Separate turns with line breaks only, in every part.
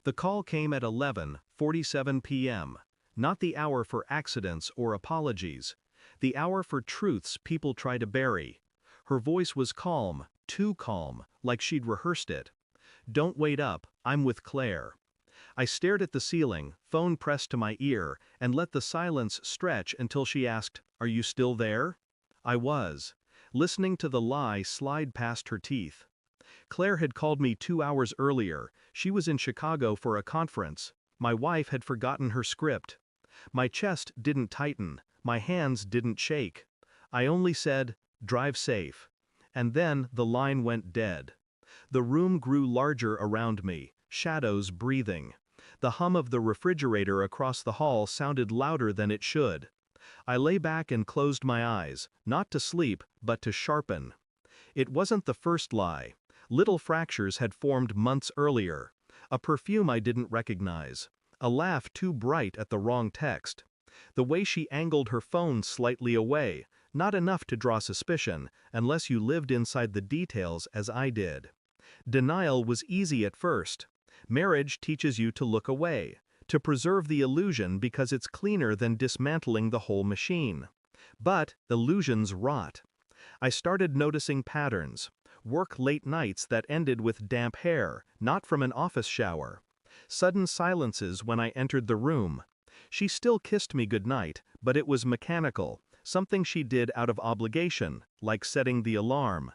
The call came at 11:47 p.m., not the hour for accidents or apologies, the hour for truths people try to bury. Her voice was calm, too calm, like she'd rehearsed it. "Don't wait up, I'm with Claire." I stared at the ceiling, phone pressed to my ear, and let the silence stretch until she asked, "Are you still there?" I was, listening to the lie slide past her teeth. Claire had called me 2 hours earlier. She was in Chicago for a conference. My wife had forgotten her script. My chest didn't tighten, my hands didn't shake. I only said, "Drive safe." And then the line went dead. The room grew larger around me, shadows breathing. The hum of the refrigerator across the hall sounded louder than it should. I lay back and closed my eyes, not to sleep, but to sharpen. It wasn't the first lie. Little fractures had formed months earlier. A perfume I didn't recognize. A laugh too bright at the wrong text. The way she angled her phone slightly away, not enough to draw suspicion, unless you lived inside the details as I did. Denial was easy at first. Marriage teaches you to look away, to preserve the illusion because it's cleaner than dismantling the whole machine. But illusions rot. I started noticing patterns. Work late nights that ended with damp hair, not from an office shower. Sudden silences when I entered the room. She still kissed me goodnight, but it was mechanical, something she did out of obligation, like setting the alarm.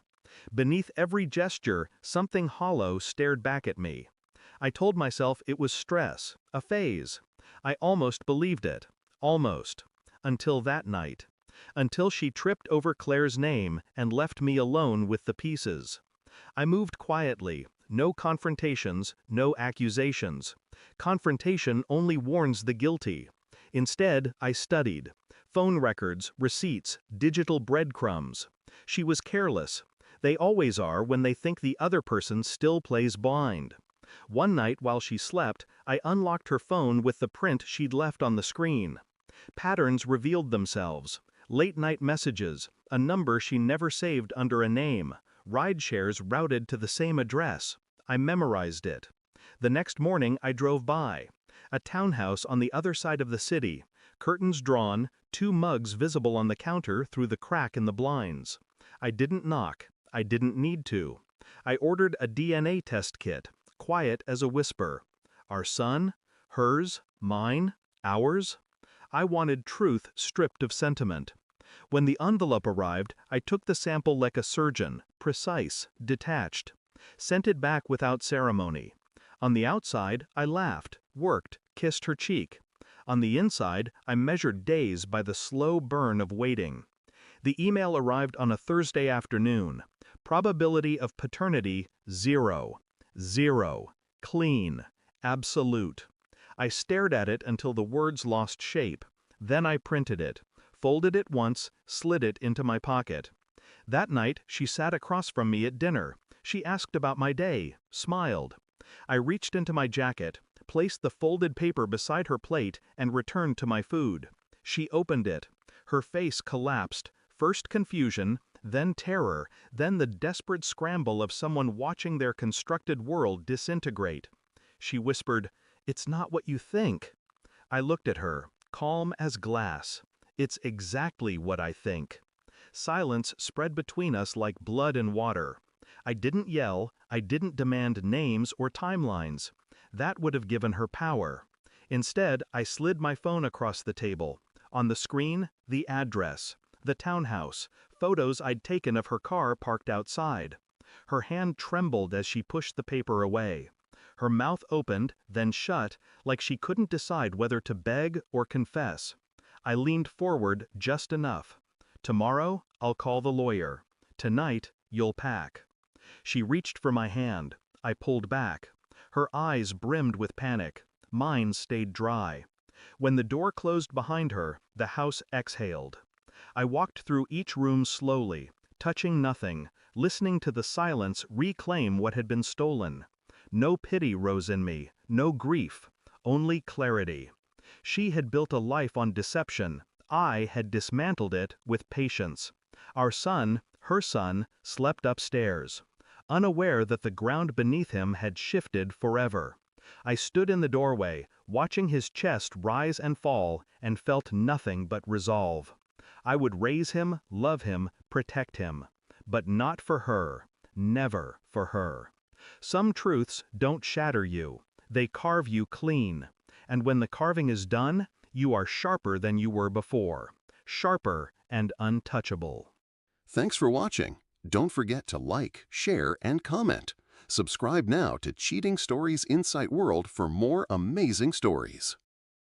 Beneath every gesture, something hollow stared back at me. I told myself it was stress, a phase. I almost believed it. Almost. Until that night. Until she tripped over Claire's name and left me alone with the pieces. I moved quietly, no confrontations, no accusations. Confrontation only warns the guilty. Instead, I studied. Phone records, receipts, digital breadcrumbs. She was careless. They always are when they think the other person still plays blind. One night while she slept, I unlocked her phone with the print she'd left on the screen. Patterns revealed themselves. Late-night messages, a number she never saved under a name, ride-shares routed to the same address. I memorized it. The next morning I drove by. A townhouse on the other side of the city, curtains drawn, 2 mugs visible on the counter through the crack in the blinds. I didn't knock. I didn't need to. I ordered a DNA test kit, quiet as a whisper. Our son? Hers? Mine? Ours? I wanted truth stripped of sentiment. When the envelope arrived, I took the sample like a surgeon, precise, detached. Sent it back without ceremony. On the outside, I laughed, worked, kissed her cheek. On the inside, I measured days by the slow burn of waiting. The email arrived on a Thursday afternoon. Probability of paternity, 0. 0. Clean. Absolute. I stared at it until the words lost shape. Then I printed it, folded it once, slid it into my pocket. That night, she sat across from me at dinner. She asked about my day, smiled. I reached into my jacket, placed the folded paper beside her plate, and returned to my food. She opened it. Her face collapsed, first confusion, then terror, then the desperate scramble of someone watching their constructed world disintegrate. She whispered, "It's not what you think." I looked at her, calm as glass. "It's exactly what I think." Silence spread between us like blood and water. I didn't yell, I didn't demand names or timelines. That would have given her power. Instead, I slid my phone across the table. On the screen, the address, the townhouse, photos I'd taken of her car parked outside. Her hand trembled as she pushed the paper away. Her mouth opened, then shut, like she couldn't decide whether to beg or confess. I leaned forward just enough. "Tomorrow, I'll call the lawyer. Tonight, you'll pack." She reached for my hand. I pulled back. Her eyes brimmed with panic. Mine stayed dry. When the door closed behind her, the house exhaled. I walked through each room slowly, touching nothing, listening to the silence reclaim what had been stolen. No pity rose in me, no grief, only clarity. She had built a life on deception. I had dismantled it with patience. Our son, her son, slept upstairs, unaware that the ground beneath him had shifted forever. I stood in the doorway, watching his chest rise and fall, and felt nothing but resolve. I would raise him, love him, protect him. But not for her. Never for her. Some truths don't shatter you. They carve you clean. And when the carving is done, you are sharper than you were before. Sharper and untouchable.
Thanks for watching. Don't forget to like, share, and comment. Subscribe now to Cheating Stories Insight World for more amazing stories.